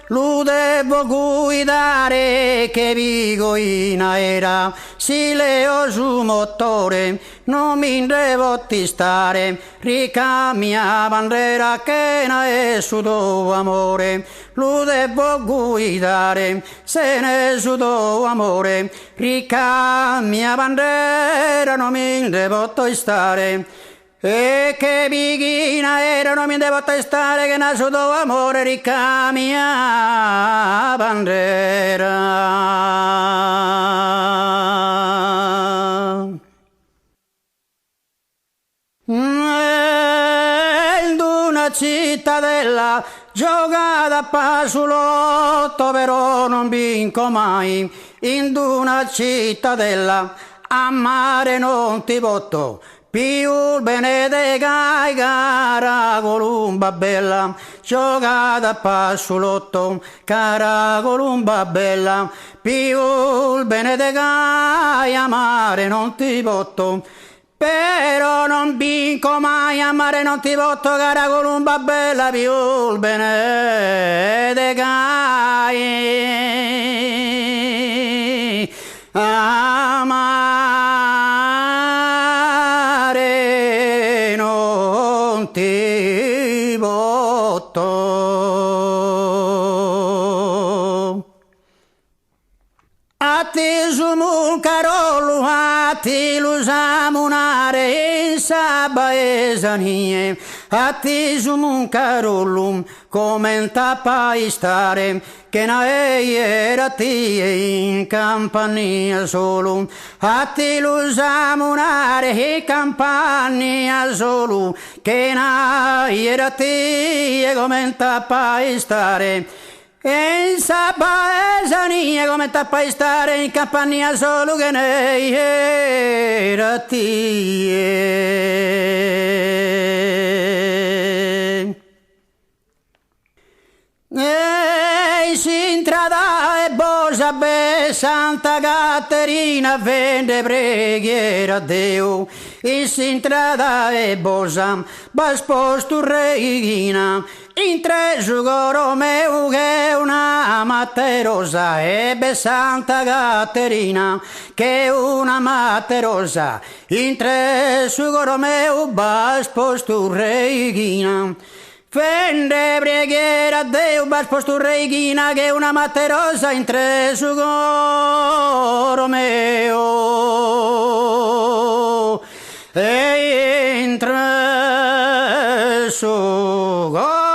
lo devo guidare che vivo in aera, si leo su motore, non mi devo stare, ricca mia bandera che ne è su tuo amore, lo devo guidare, se ne è su tuo amore, ricca mia bandera non mi devo stare. E che bighina era, non mi devo testare che nasce tuo amore, ricca mia bandera. In una cittadella giocata a pasulotto, però non vinco mai. In una cittadella a mare non ti botto, più bene de gai cara columba bella, giocata a passulotto, cara columba bella, più bene de gai a mare non ti botto, però non vinco mai a mare non ti botto, cara columba bella, più bene de gai a mare non ti botto. A te sumu carolo, a te lo samunare in sabaesanie, a te sumu carolo, come tappai stare, che naei era te in campagna solo, a te lo samunare in campagna solo, che naei era te come tappai stare. E in sabaesania come tappai stare in campagna solo che ne era tie. E si intrada e bosa be Santa Caterina vende preghiera a Dio. E si intrada e bosa basposto reghina in tre sugoro meu che una matterosa ebbe Santa Caterina che una matterosa in tre sugoro meu basposto reghina. Fende preghiera a Dio, basposto reghina che una matterosa in tre sugoro meo e in tre sugoro